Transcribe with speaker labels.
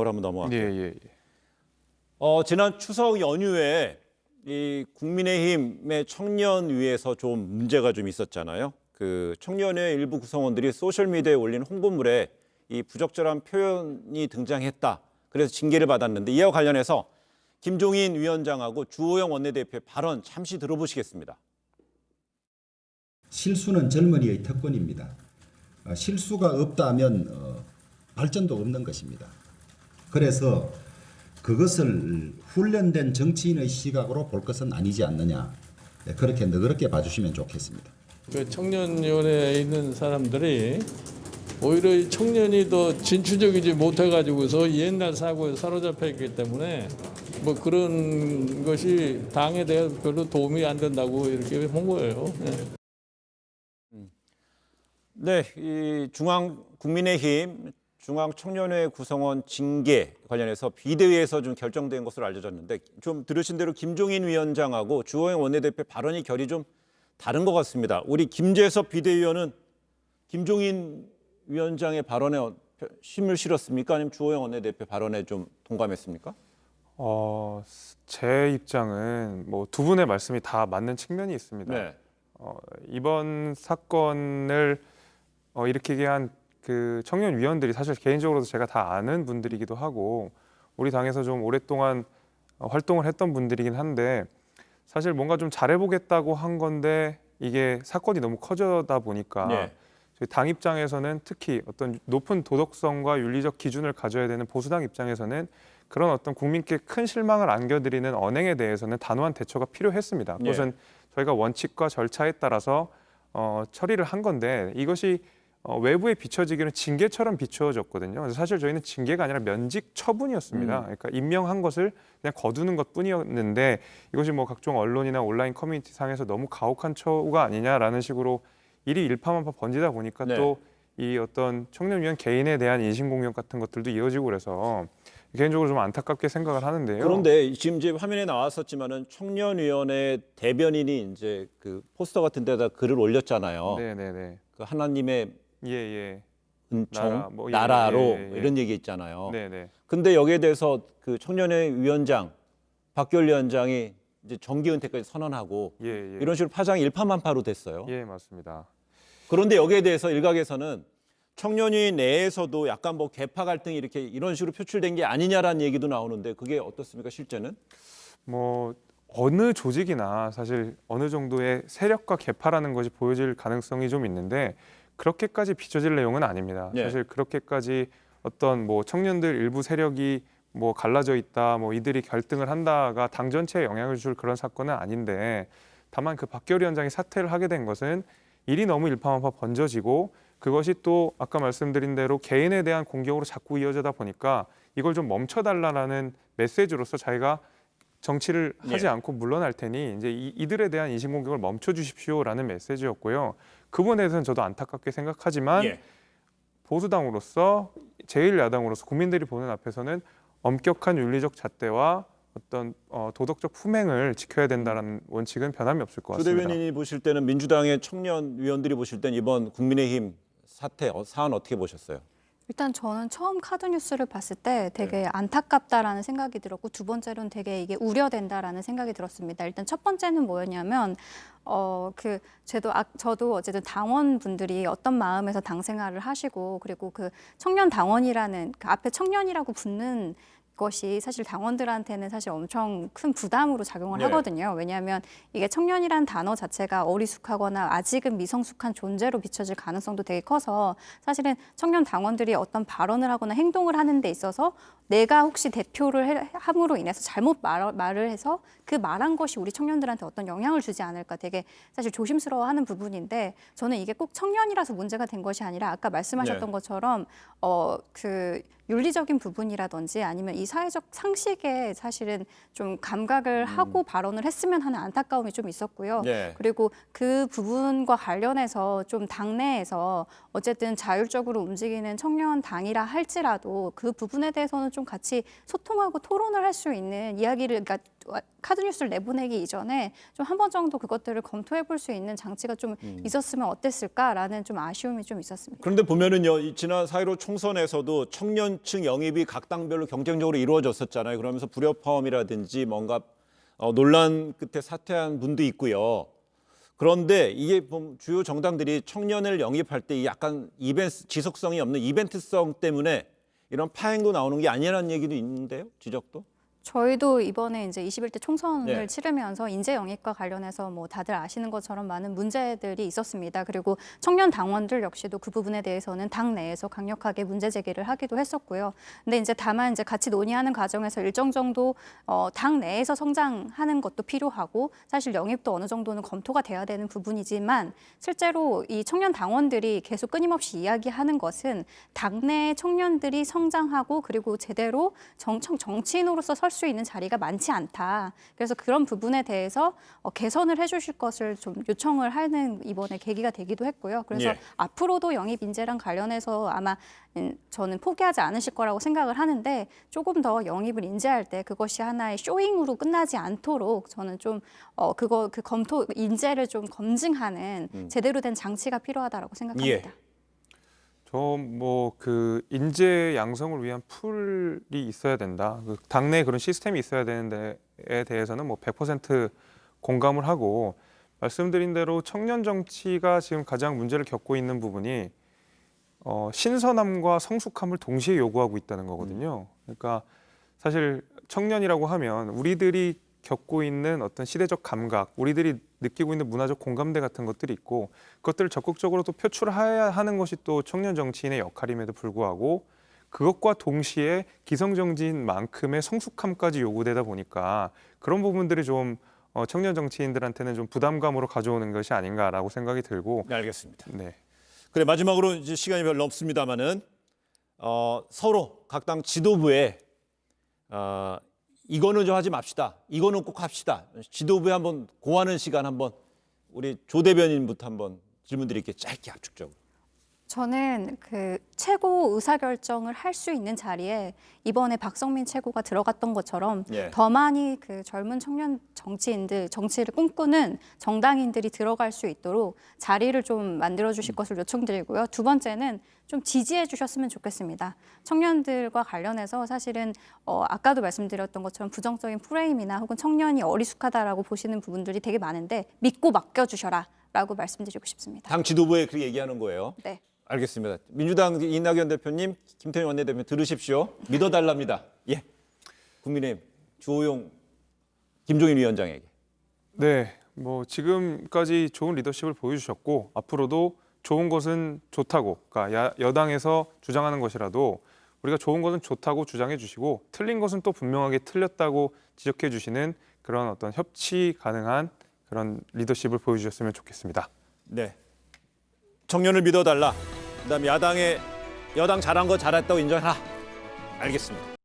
Speaker 1: 쪽으로 한번 넘어갈게요.
Speaker 2: 예.
Speaker 1: 지난 추석 연휴에 이 국민의힘의 청년위에서 좀 문제가 좀 있었잖아요. 그 청년회 일부 구성원들이 소셜미디어에 올린 홍보물에 이 부적절한 표현이 등장했다. 그래서 징계를 받았는데 이와 관련해서 김종인 위원장하고 주호영 원내대표의 발언 잠시 들어보시겠습니다.
Speaker 3: 실수는 젊은이의 특권입니다. 실수가 없다면 발전도 없는 것입니다. 그래서 그것을 훈련된 정치인의 시각으로 볼 것은 아니지 않느냐. 그렇게 너그럽게 봐주시면 좋겠습니다.
Speaker 4: 그 청년위원회에 있는 사람들이 오히려 이 청년이 더 진취적이지 못해가지고서 옛날 사고에 사로잡혀 있기 때문에 뭐 그런 것이 당에 대해 별로 도움이 안 된다고 이렇게 본 거예요.
Speaker 1: 네, 이 국민의힘 중앙청년회 구성원 징계 관련해서 비대위에서 좀 결정된 것으로 알려졌는데 좀 들으신 대로 김종인 위원장하고 주호영 원내대표 발언이 결이 좀 다른 것 같습니다. 우리 김재섭 비대위원은 김종인 위원장의 발언에 힘을 실었습니까? 아니면 주호영 원내대표 발언에 좀 동감했습니까?
Speaker 2: 제 입장은 뭐 두 분의 말씀이 다 맞는 측면이 있습니다.
Speaker 1: 네.
Speaker 2: 이번 사건을 일으키게 한 그 청년위원들이 사실 개인적으로도 제가 다 아는 분들이기도 하고 우리 당에서 좀 오랫동안 활동을 했던 분들이긴 한데 사실 뭔가 좀 잘해보겠다고 한 건데 이게 사건이 너무 커져다 보니까
Speaker 1: 네.
Speaker 2: 저희 당 입장에서는 특히 어떤 높은 도덕성과 윤리적 기준을 가져야 되는 보수당 입장에서는 그런 어떤 국민께 큰 실망을 안겨드리는 언행에 대해서는 단호한 대처가 필요했습니다. 그것은 저희가 원칙과 절차에 따라서 처리를 한 건데 이것이 외부에 비춰지기는 징계처럼 비춰졌거든요. 그래서 사실 저희는 징계가 아니라 면직 처분이었습니다. 그러니까 임명한 것을 그냥 거두는 것뿐이었는데 이것이 뭐 각종 언론이나 온라인 커뮤니티 상에서 너무 가혹한 처우가 아니냐라는 식으로 일이 일파만파 번지다 보니까
Speaker 1: 네.
Speaker 2: 또 이 어떤 청년위원 개인에 대한 인신공격 같은 것들도 이어지고 그래서 개인적으로 좀 안타깝게 생각을 하는데요.
Speaker 1: 그런데 지금 이제 화면에 나왔었지만은 청년위원회 대변인이 이제 그 포스터 같은 데다 글을 올렸잖아요.
Speaker 2: 네네네.
Speaker 1: 그 하나님의
Speaker 2: 예.
Speaker 1: 은총,
Speaker 2: 나라,
Speaker 1: 나라로
Speaker 2: 예.
Speaker 1: 이런 얘기 있잖아요.
Speaker 2: 네네.
Speaker 1: 근데 여기에 대해서 그 청년회 위원장 박규열 위원장이 이제 정기 은퇴까지 선언하고
Speaker 2: 예.
Speaker 1: 이런 식으로 파장이 일파만파로 됐어요.
Speaker 2: 예, 맞습니다.
Speaker 1: 그런데 여기에 대해서 일각에서는 청년위 내에서도 약간 뭐 계파 갈등이 이렇게 이런 식으로 표출된 게 아니냐라는 얘기도 나오는데 그게 어떻습니까, 실제는?
Speaker 2: 뭐 어느 조직이나 사실 어느 정도의 세력과 계파라는 것이 보여질 가능성이 좀 있는데 그렇게까지 비춰질 내용은 아닙니다.
Speaker 1: 네.
Speaker 2: 사실 그렇게까지 어떤 뭐 청년들 일부 세력이 뭐 갈라져 있다, 뭐 이들이 결등을 한다가 당 전체에 영향을 줄 그런 사건은 아닌데 다만 그 박결 위원장이 사퇴를 하게 된 것은 일이 너무 일파만파 번져지고 그것이 또 아까 말씀드린 대로 개인에 대한 공격으로 자꾸 이어지다 보니까 이걸 좀 멈춰달라는 메시지로서 자기가 정치를 하지 않고 물러날 테니 이제 이들에 대한 인신공격을 멈춰주십시오라는 메시지였고요. 그 부분에 대해서는 저도 안타깝게 생각하지만 보수당으로서 제1야당으로서 국민들이 보는 앞에서는 엄격한 윤리적 잣대와 어떤 도덕적 품행을 지켜야 된다는 원칙은 변함이 없을 것
Speaker 1: 주
Speaker 2: 같습니다.
Speaker 1: 대변인이 보실 때는 민주당의 청년 위원들이 보실 때는 이번 국민의힘 사태 사안 어떻게 보셨어요?
Speaker 5: 일단 저는 처음 카드뉴스를 봤을 때 되게 안타깝다라는 생각이 들었고 두 번째로는 되게 이게 우려된다라는 생각이 들었습니다. 일단 첫 번째는 뭐였냐면 저도 어쨌든 당원분들이 어떤 마음에서 당 생활을 하시고 그리고 그 청년 당원이라는 그 앞에 청년이라고 붙는 것이 사실 당원들한테는 사실 엄청 큰 부담으로 작용을 하거든요. 왜냐하면 이게 청년이라는 단어 자체가 어리숙하거나 아직은 미성숙한 존재로 비춰질 가능성도 되게 커서 사실은 청년 당원들이 어떤 발언을 하거나 행동을 하는 데 있어서 내가 혹시 대표를 함으로 인해서 잘못 말을 해서 그 말한 것이 우리 청년들한테 어떤 영향을 주지 않을까 되게 사실 조심스러워하는 부분인데 저는 이게 꼭 청년이라서 문제가 된 것이 아니라 아까 말씀하셨던 것처럼 그 윤리적인 부분이라든지 아니면 이 사회적 상식에 사실은 좀 감각을 하고 발언을 했으면 하는 안타까움이 좀 있었고요. 그리고 그 부분과 관련해서 좀 당내에서 어쨌든 자율적으로 움직이는 청년당이라 할지라도 그 부분에 대해서는 좀 같이 소통하고 토론을 할 수 있는 이야기를 그러니까 카드 뉴스를 내보내기 이전에 좀 한 번 정도 그것들을 검토해 볼 수 있는 장치가 좀 있었으면 어땠을까라는 좀 아쉬움이 좀 있었습니다.
Speaker 1: 그런데 보면은요, 이 지난 4.15 총선에서도 청년층 영입이 각 당별로 경쟁적으로 이루어졌었잖아요. 그러면서 불협화음이라든지 뭔가 논란 끝에 사퇴한 분도 있고요. 그런데 이게 주요 정당들이 청년을 영입할 때 약간 지속성이 없는 이벤트성 때문에 이런 파행도 나오는 게 아니라는 얘기도 있는데요, 지적도?
Speaker 5: 저희도 이번에 이제 21대 총선을
Speaker 1: 네.
Speaker 5: 치르면서 인재 영입과 관련해서 뭐 다들 아시는 것처럼 많은 문제들이 있었습니다. 그리고 청년 당원들 역시도 그 부분에 대해서는 당 내에서 강력하게 문제 제기를 하기도 했었고요. 근데 이제 다만 이제 같이 논의하는 과정에서 일정 정도 당 내에서 성장하는 것도 필요하고 사실 영입도 어느 정도는 검토가 돼야 되는 부분이지만 실제로 이 청년 당원들이 계속 끊임없이 이야기하는 것은 당내 청년들이 성장하고 그리고 제대로 정치인으로서 설 수 있는 자리가 많지 않다. 그래서 그런 부분에 대해서 개선을 해주실 것을 좀 요청을 하는 이번에 계기가 되기도 했고요. 그래서
Speaker 1: 예.
Speaker 5: 앞으로도 영입 인재랑 관련해서 아마 저는 포기하지 않으실 거라고 생각을 하는데 조금 더 영입을 인재할 때 그것이 하나의 쇼잉으로 끝나지 않도록 저는 좀 그 검토 인재를 좀 검증하는 제대로 된 장치가 필요하다라고 생각합니다.
Speaker 1: 예.
Speaker 2: 저 뭐 그 인재 양성을 위한 풀이 있어야 된다. 그 당내 그런 시스템이 있어야 되는데에 대해서는 뭐 100% 공감을 하고 말씀드린 대로 청년 정치가 지금 가장 문제를 겪고 있는 부분이 신선함과 성숙함을 동시에 요구하고 있다는 거거든요. 그러니까 사실 청년이라고 하면 우리들이 겪고 있는 어떤 시대적 감각, 우리들이 느끼고 있는 문화적 공감대 같은 것들이 있고 그것들을 적극적으로 또 표출해야 하는 것이 또 청년 정치인의 역할임에도 불구하고 그것과 동시에 기성정치인만큼의 성숙함까지 요구되다 보니까 그런 부분들이 좀 청년 정치인들한테는 좀 부담감으로 가져오는 것이 아닌가라고 생각이 들고
Speaker 1: 네, 알겠습니다.
Speaker 2: 네.
Speaker 1: 그래, 마지막으로 이제 시간이 별로 없습니다만은 서로 각 당 지도부에 이거는 좀 하지 맙시다. 이거는 꼭 합시다. 지도부에 한번 고하는 시간 한번 우리 조 대변인부터 한번 질문 드릴게요. 짧게 압축적으로.
Speaker 5: 저는 그 최고 의사결정을 할 수 있는 자리에 이번에 박성민 최고가 들어갔던 것처럼
Speaker 1: 예.
Speaker 5: 더 많이 그 젊은 청년 정치인들, 정치를 꿈꾸는 정당인들이 들어갈 수 있도록 자리를 좀 만들어 주실 것을 요청드리고요. 두 번째는 좀 지지해 주셨으면 좋겠습니다. 청년들과 관련해서 사실은 아까도 말씀드렸던 것처럼 부정적인 프레임이나 혹은 청년이 어리숙하다라고 보시는 부분들이 되게 많은데 믿고 맡겨주셔라 라고 말씀드리고 싶습니다.
Speaker 1: 당 지도부에 그렇게 얘기하는 거예요.
Speaker 5: 네.
Speaker 1: 알겠습니다. 민주당 이낙연 대표님, 김태년 원내대표 들으십시오. 믿어달랍니다. 예. 국민의힘 주호영, 김종인 위원장에게.
Speaker 2: 네, 뭐 지금까지 좋은 리더십을 보여주셨고 앞으로도 좋은 것은 좋다고, 그러니까 여당에서 주장하는 것이라도 우리가 좋은 것은 좋다고 주장해 주시고 틀린 것은 또 분명하게 틀렸다고 지적해 주시는 그런 어떤 협치 가능한 그런 리더십을 보여주셨으면 좋겠습니다.
Speaker 1: 네. 청년을 믿어달라. 그다음 여당 잘한 거 잘했다고 인정하라. 알겠습니다.